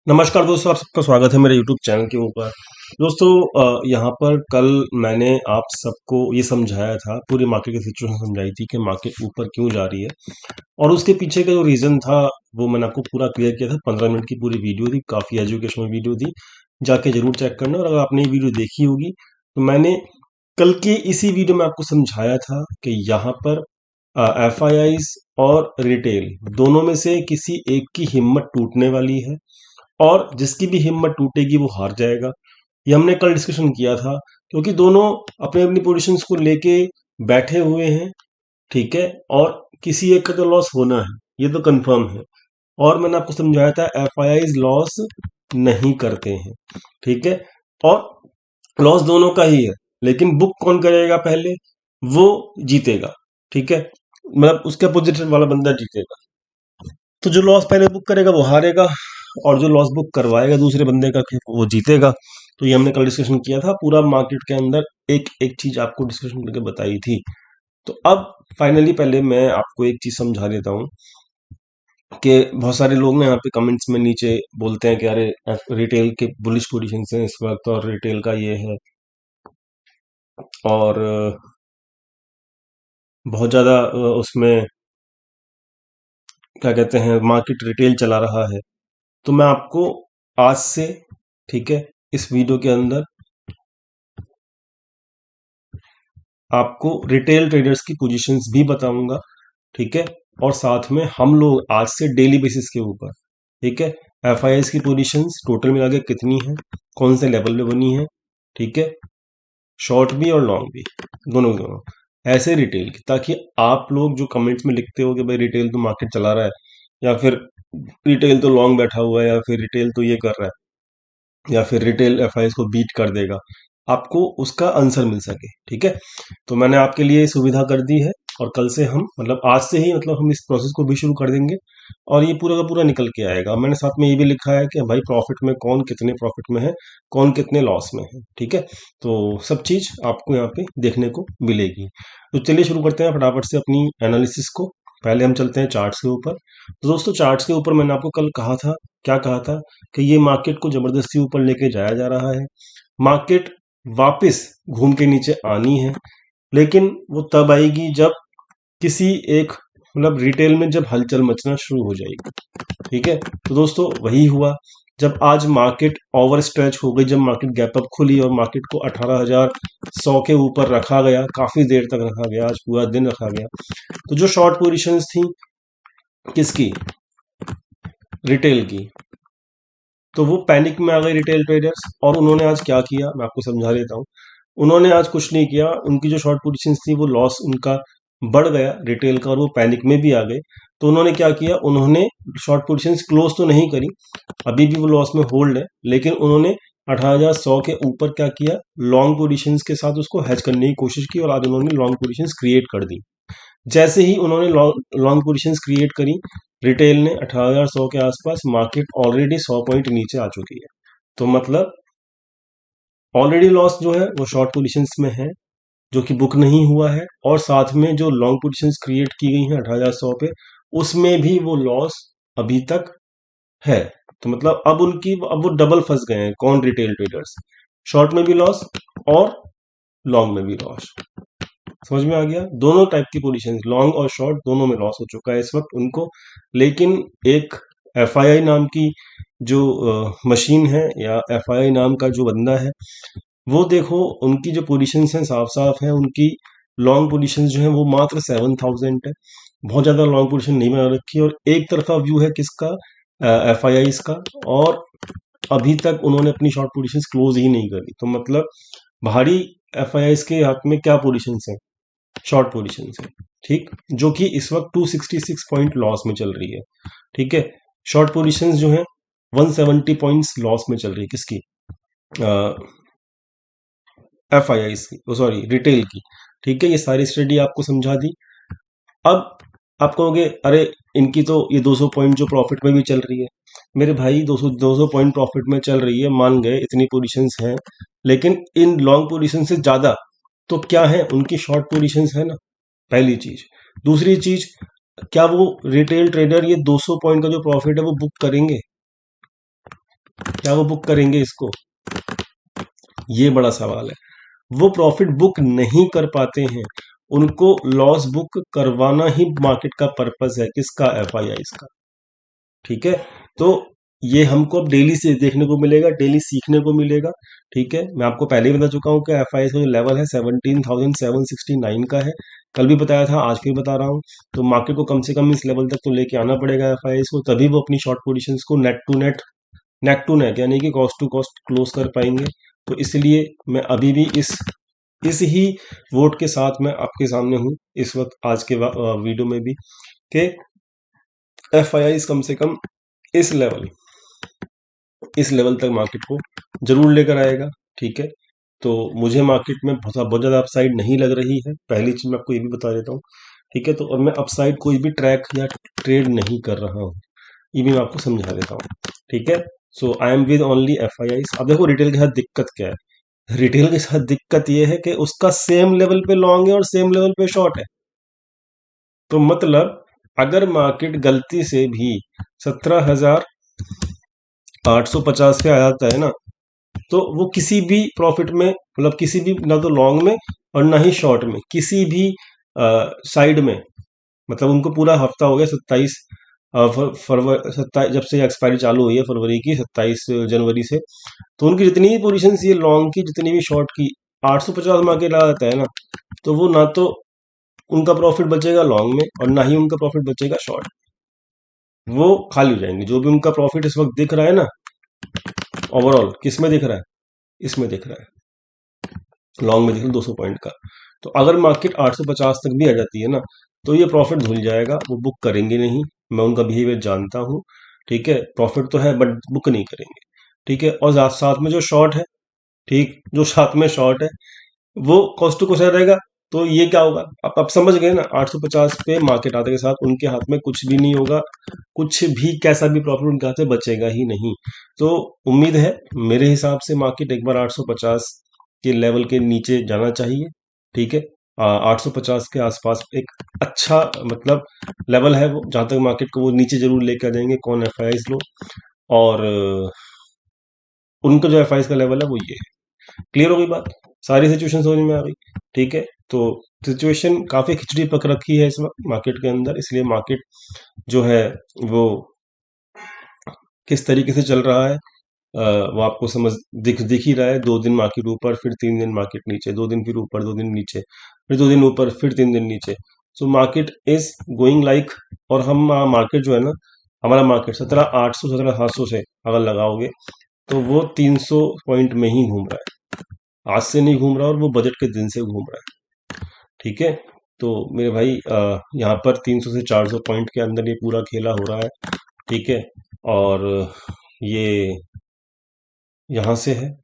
नमस्कार दोस्तों, आप सबका स्वागत है मेरे YouTube चैनल के ऊपर। दोस्तों, यहाँ पर कल मैंने आप सबको ये समझाया था, पूरी मार्केट की सिचुएशन समझाई थी कि मार्केट ऊपर क्यों जा रही है और उसके पीछे का जो रीज़न था वो मैंने आपको पूरा क्लियर किया था। 15 मिनट की पूरी वीडियो थी, काफ़ी एजुकेशनल वीडियो थी, जाके जरूर चेक करना। और अगर आपने ये वीडियो देखी होगी तो मैंने कल के इसी वीडियो में आपको समझाया था कि यहाँ पर FIIs और रिटेल दोनों में से किसी एक की हिम्मत टूटने वाली है और जिसकी भी हिम्मत टूटेगी वो हार जाएगा। ये हमने कल डिस्कशन किया था, क्योंकि दोनों अपनी अपनी पोजीशंस को लेके बैठे हुए हैं, ठीक है। और किसी एक का तो लॉस होना है, ये तो कंफर्म है। और मैंने आपको समझाया था FIIs लॉस नहीं करते हैं, ठीक है। और लॉस दोनों का ही है, लेकिन बुक कौन करेगा पहले, वो जीतेगा, ठीक है। मतलब उसके अपोजिट वाला बंदा जीतेगा। तो जो लॉस पहले बुक करेगा वो हारेगा, और जो लॉस बुक करवाएगा दूसरे बंदे का वो जीतेगा। तो ये हमने कल डिस्कशन किया था, पूरा मार्केट के अंदर एक एक चीज आपको डिस्कशन करके बताई थी। तो अब फाइनली पहले मैं आपको एक चीज समझा देता हूँ कि बहुत सारे लोग ना यहाँ पे कमेंट्स में नीचे बोलते हैं कि अरे रिटेल के बुलिश पोजीशन है इस वक्त, और रिटेल का ये है, और बहुत ज्यादा उसमें क्या कहते हैं, मार्केट रिटेल चला रहा है। तो मैं आपको आज से, ठीक है, इस वीडियो के अंदर आपको रिटेल ट्रेडर्स की पोजीशंस भी बताऊंगा, ठीक है। और साथ में हम लोग आज से डेली बेसिस के ऊपर, ठीक है, FIIs की पोजीशंस टोटल मिला के कितनी है, कौन से लेवल पे बनी है, ठीक है, शॉर्ट भी और लॉन्ग भी, दोनों दोनों ऐसे रिटेल की, ताकि आप लोग जो कमेंट्स में लिखते हो कि भाई रिटेल तो मार्केट चला रहा है, या फिर रिटेल तो लॉन्ग बैठा हुआ है, या फिर रिटेल तो ये कर रहा है, या फिर रिटेल FIIs को बीट कर देगा, आपको उसका आंसर मिल सके, ठीक है। तो मैंने आपके लिए सुविधा कर दी है, और कल से हम, मतलब आज से ही, मतलब हम इस प्रोसेस को भी शुरू कर देंगे, और ये पूरा का पूरा निकल के आएगा। मैंने साथ में ये भी लिखा है कि भाई प्रॉफिट में कौन कितने प्रॉफिट में है, कौन कितने लॉस में है, ठीक है। तो सब चीज आपको यहाँ पे देखने को मिलेगी। तो चलिए शुरू करते हैं फटाफट से अपनी एनालिसिस को। पहले हम चलते हैं चार्ट्स के ऊपर। तो दोस्तों, चार्ट्स के ऊपर मैंने आपको कल कहा था, क्या कहा था, कि ये मार्केट को जबरदस्ती ऊपर लेके जाया जा रहा है। मार्केट वापस घूम के नीचे आनी है, लेकिन वो तब आएगी जब किसी एक, मतलब रिटेल में जब हलचल मचना शुरू हो जाएगी, ठीक है। तो दोस्तों वही हुआ, जब आज मार्केट ओवर स्ट्रेच हो गई, जब मार्केट गैप अप खुली और मार्केट को 18,100 के ऊपर रखा गया, काफी देर तक रखा गया, आज पूरा दिन रखा गया। तो जो शॉर्ट पोजीशंस थी किसकी, रिटेल की, तो वो पैनिक में आ गए रिटेल ट्रेडर्स, और उन्होंने आज क्या किया मैं आपको समझा देता हूँ। उन्होंने आज कुछ नहीं किया, उनकी जो शॉर्ट पोजीशंस थी वो लॉस उनका बढ़ गया रिटेल का, और वो पैनिक में भी आ गए। तो उन्होंने क्या किया, उन्होंने शॉर्ट पोजीशंस क्लोज तो नहीं करी, अभी भी वो लॉस में होल्ड है, लेकिन उन्होंने 18,100 के ऊपर क्या किया, लॉन्ग पोजीशंस के साथ उसको हेज करने की कोशिश की, और आज उन्होंने लॉन्ग पोजीशंस क्रिएट कर दी। जैसे ही उन्होंने लॉन्ग पोजीशंस क्रिएट करी रिटेल ने 18,100 के आसपास, मार्केट ऑलरेडी 100 पॉइंट नीचे आ चुकी है। तो मतलब ऑलरेडी लॉस जो है वो शॉर्ट पोजीशंस में है, जो कि बुक नहीं हुआ है, और साथ में जो लॉन्ग पोजीशंस क्रिएट की गई हैं 18,100 पे, उसमें भी वो लॉस अभी तक है। तो मतलब अब वो डबल फंस गए हैं, कौन, रिटेल ट्रेडर्स, शॉर्ट में भी लॉस और लॉन्ग में भी लॉस। समझ में आ गया, दोनों टाइप की पोजीशन, लॉन्ग और शॉर्ट दोनों में लॉस हो चुका है इस वक्त उनको। लेकिन एक FII नाम की जो मशीन है, या FII नाम का जो बंदा है, वो देखो उनकी जो पोजीशंस हैं साफ साफ है, उनकी लॉन्ग पोजीशंस जो है वो मात्र 7,000 है, बहुत ज्यादा लॉन्ग पोजीशन नहीं बना रखी, और एक तरफा व्यू है किसका, FIIs का। और अभी तक उन्होंने अपनी शॉर्ट पोजीशंस क्लोज ही नहीं करी। तो मतलब भारी FIIs के हाथ में क्या पोजीशंस है, शॉर्ट पोजीशन से, ठीक, जो कि इस वक्त 266 पॉइंट लॉस में चल रही है, ठीक है। शॉर्ट पोजीशन जो है 170 पॉइंट्स लॉस में चल रही है, किसकी, FIIs की, सॉरी रिटेल की, ठीक है। ये सारी स्टडी आपको समझा दी। अब आप कहोगे अरे इनकी तो ये 200 पॉइंट जो प्रॉफिट में भी चल रही है। मेरे भाई 200 पॉइंट प्रॉफिट में चल रही है, मान गए इतनी पोजीशंस हैं, लेकिन इन लॉन्ग पोजीशन से ज्यादा तो क्या है, उनकी शॉर्ट पोजीशंस है ना, पहली चीज। दूसरी चीज, क्या वो रिटेल ट्रेडर ये 200 पॉइंट का जो प्रॉफिट है वो बुक करेंगे, क्या वो बुक करेंगे इसको? ये बड़ा सवाल है। वो प्रॉफिट बुक नहीं कर पाते हैं, उनको लॉस बुक करवाना ही मार्केट का पर्पस है, किसका? एफआईआई का। ठीक है, तो ये हमको अब डेली से देखने को मिलेगा, डेली सीखने को मिलेगा। ठीक है, मैं आपको पहले ही बता चुका हूँ कि एफआईआई का जो लेवल है 17,769 का है। कल भी बताया था, आज फिर बता रहा हूँ। तो मार्केट को कम से कम इस लेवल तक तो लेके आना पड़ेगा एफआईआई को, तभी वो अपनी शॉर्ट पोजीशंस को नेक टू नेक यानी कि कॉस्ट टू कॉस्ट क्लोज कर पाएंगे। तो इसलिए मैं अभी भी इस ही वोट के साथ मैं आपके सामने हूँ इस वक्त, आज के वीडियो में भी, कि एफआईआई कम से कम इस लेवल इस लेवल तक मार्केट को जरूर लेकर आएगा। ठीक है, तो मुझे मार्केट में बहुत ज़्यादा अपसाइड नहीं लग रही है, पहली चीज मैं आपको ये भी बता देता हूँ। ठीक है, तो और मैं अपसाइड कोई भी ट्रैक या ट्रेड नहीं कर रहा हूँ, ये भी मैं आपको समझा देता हूँ। ठीक है, so I am with only FII. अब देखो रिटेल के साथ दिक्कत क्या है, रिटेल के साथ दिक्कत ये है कि उसका सेम लेवल पे लॉन्ग है और सेम लेवल पे शॉर्ट है। तो मतलब अगर मार्केट गलती से भी 17,850 पे आ जाता है ना, तो वो किसी भी प्रॉफिट में, मतलब किसी भी, ना तो लॉन्ग में और ना ही शॉर्ट में, किसी भी साइड में, मतलब उनको पूरा हफ्ता हो गया 27 फरवरी, 27 जब से एक्सपायरी चालू हुई है फरवरी की, 27 जनवरी से। तो उनकी जितनी भी पोजीशन ये लॉन्ग की, जितनी भी शॉर्ट की, 850 मार्केट आ जाता है ना, तो वो ना तो उनका प्रॉफिट बचेगा लॉन्ग में और ना ही उनका प्रॉफिट बचेगा शॉर्ट। वो खाली हो जाएंगे। जो भी उनका प्रॉफिट इस वक्त दिख रहा है ना, ओवरऑल किस में दिख रहा है? इसमें दिख रहा है, लॉन्ग में दिख रहा है 200 पॉइंट का। तो अगर मार्केट 850 तक भी आ जाती है ना, तो ये प्रॉफिट धुल जाएगा, वो बुक करेंगे नहीं। मैं उनका बिहेवियर जानता हूँ। ठीक है, प्रॉफिट तो है बट बुक नहीं करेंगे। ठीक है, और साथ में जो शॉर्ट है, ठीक, जो साथ में शॉर्ट है वो कॉस्ट टू कॉस्ट रहेगा। तो ये क्या होगा, आप समझ गए ना, 850 पे मार्केट आते के साथ उनके हाथ में कुछ भी नहीं होगा, कुछ भी कैसा भी प्रॉफिट उनके हाथ में बचेगा ही नहीं। तो उम्मीद है, मेरे हिसाब से मार्केट एक बार 850 के लेवल के नीचे जाना चाहिए। ठीक है, 850 के आसपास एक अच्छा, मतलब लेवल है वो, जहां तक मार्केट को वो नीचे जरूर लेकर जाएंगे कौन एफआईआई लोग। और उनका जो एफआईआई का लेवल है वो ये है। क्लियर हो गई बात, सारी सिचुएशन समझ में आ गई। ठीक है, तो सिचुएशन काफी खिचड़ी पक रखी है इस वक्त मार्केट के अंदर, इसलिए मार्केट जो है वो किस तरीके से चल रहा है, वो आपको समझ दिख ही रहा है। 2 दिन मार्केट ऊपर, फिर 3 दिन मार्केट नीचे, 2 दिन फिर ऊपर, 2 दिन नीचे, फिर 2 दिन ऊपर, फिर 3 दिन नीचे। So market is going like, और हम मार्केट जो है ना, हमारा मार्केट 17,800 17,700 से अगर लगाओगे तो वो 300 पॉइंट में ही घूम रहा है, आज से नहीं घूम रहा, और वो बजट के दिन से घूम रहा है। ठीक है, तो मेरे भाई यहाँ पर 300 से 400 पॉइंट के अंदर ये पूरा खेला हो रहा है। ठीक है, और ये यहाँ से है,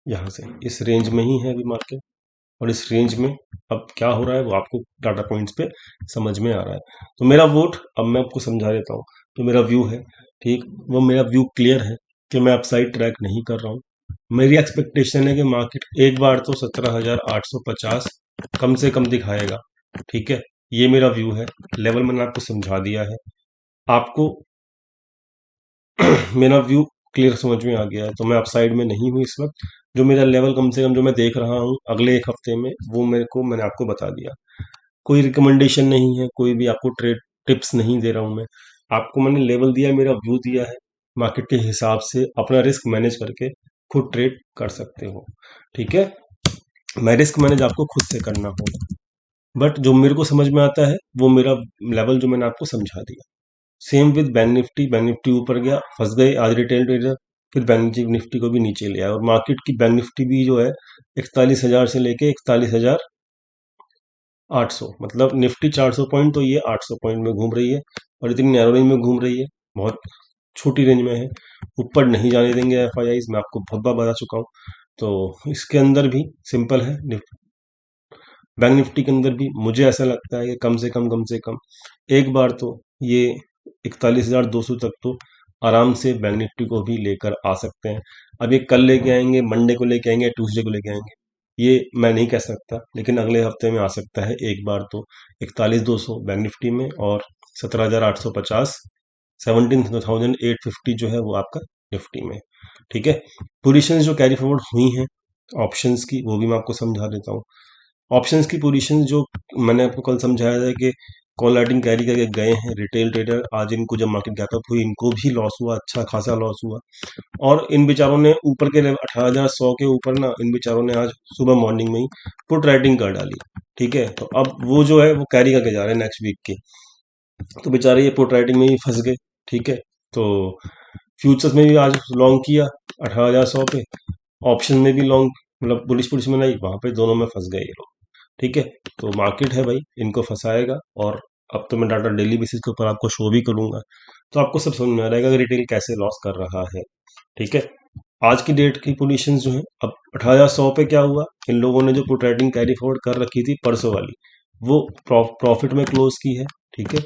यहाँ से इस रेंज में ही है अभी मार्केट, और इस रेंज में अब क्या हो रहा है वो आपको डाटा पॉइंट्स पे समझ में आ रहा है। तो मेरा वोट, अब मैं आपको समझा देता हूँ, तो मेरा व्यू है, ठीक, वो मेरा व्यू क्लियर है कि मैं अपसाइड ट्रैक नहीं कर रहा हूँ। मेरी एक्सपेक्टेशन है कि मार्केट एक बार तो 17,850 कम से कम दिखाएगा। ठीक है, ये मेरा व्यू है, लेवल मैंने आपको समझा दिया है। आपको मेरा व्यू क्लियर समझ में आ गया है, तो मैं अपसाइड में नहीं हूँ इस वक्त। जो मेरा लेवल कम से कम जो मैं देख रहा हूँ अगले एक हफ्ते में, वो मैंने आपको बता दिया। कोई रिकमेंडेशन नहीं है, कोई भी आपको ट्रेड टिप्स नहीं दे रहा हूँ मैं, आपको मैंने लेवल दिया, मेरा व्यू दिया है। मार्केट के हिसाब से अपना रिस्क मैनेज करके खुद ट्रेड कर सकते हो। ठीक है, मैं रिस्क मैनेज आपको खुद से करना होगा, बट जो मेरे को समझ में आता है वो मेरा लेवल जो मैंने आपको समझा दिया। Same with bank Nifty, bank Nifty ऊपर गया, फंस गए आज रिटेल ट्रेडर, फिर बैंक निफ्टी को भी नीचे ले आया, और मार्केट की बैंक निफ्टी भी जो है 41,000 से लेके 41,800, मतलब निफ्टी 400 पॉइंट, तो ये 800 पॉइंट में घूम रही है, और इतनी नैरो रेंज में घूम रही है, बहुत छोटी रेंज में है। ऊपर नहीं जाने देंगे एफआईआई, मैं आपको बहुत बार बता चुका हूँ। तो इसके अंदर भी सिंपल है, बैंक निफ्टी के अंदर भी मुझे ऐसा लगता है कि कम से कम एक बार तो ये 41,200 तक तो आराम से बैंक निफ्टी को भी लेकर आ सकते हैं। अब ये कल लेके आएंगे, मंडे को लेके आएंगे, ट्यूसडे को लेके आएंगे, ये मैं नहीं कह सकता, लेकिन अगले हफ्ते में आ सकता है एक बार तो 41,200 बैंक निफ्टी में, और 17,850, 17,850 जो है वो आपका निफ्टी में। ठीक है, पोजीशंस जो कैरी फॉरवर्ड हुई हैं ऑप्शंस की वो भी मैं आपको समझा देता हूँ। ऑप्शंस की पोजीशन जो मैंने आपको कल समझाया था कि कॉल राइटिंग कैरी करके गए हैं रिटेल ट्रेडर, आज इनको जब मार्केट गैप अप हुई इनको भी लॉस हुआ, अच्छा खासा लॉस हुआ, और इन बेचारों ने ऊपर के लेवल 18,100 के ऊपर ना इन बेचारों ने आज सुबह मॉर्निंग में ही पुट राइटिंग कर डाली। ठीक है, तो अब वो जो है वो कैरी करके जा रहे हैं नेक्स्ट वीक के, तो बेचारे ये पुट राइटिंग में ही फंस गए। ठीक है, तो फ्यूचर्स में भी आज लॉन्ग किया 18,100 पे, ऑप्शन में भी लॉन्ग मतलब बुलिश पुलिश में नहीं, वहां पे दोनों में फंस गए ये लोग। ठीक है, तो मार्केट है भाई, इनको फंसाएगा, और अब तो मैं डाटा डेली बेसिस के ऊपर आपको शो भी करूंगा, तो आपको सब समझ में आ जाएगा कि रिटेल कैसे लॉस कर रहा है। ठीक है, आज की डेट की पोजीशन जो है, अब 18,100 पे क्या हुआ, इन लोगों ने जो पुट राइटिंग कैरी फॉरवर्ड कर रखी थी परसों वाली, वो प्रॉफिट में क्लोज की है। ठीक है,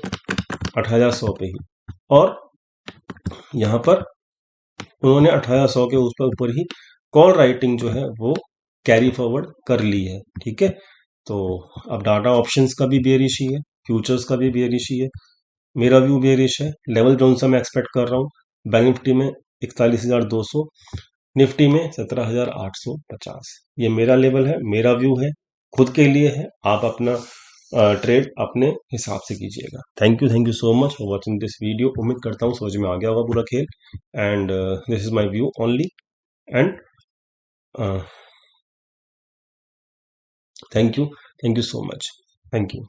18,100 पे ही, और यहाँ पर उन्होंने 18,100 के उस पर ऊपर ही कॉल राइटिंग जो है वो कैरी फॉरवर्ड कर ली है। ठीक है, तो अब डाटा ऑप्शंस का भी बेरिश ही है, फ्यूचर्स का भी बेरिश ही है, मेरा व्यू बेरिश है। लेवल जोन सा मैं एक्सपेक्ट कर रहा हूँ बैंक निफ्टी में 41,200, निफ्टी में 17,850, ये मेरा लेवल है, मेरा व्यू है, खुद के लिए है, आप अपना ट्रेड अपने हिसाब से कीजिएगा। Thank you so much for watching this video. उम्मीद करता हूँ समझ में आ गया होगा पूरा खेल, and this is my view only, and thank you so much, thank you.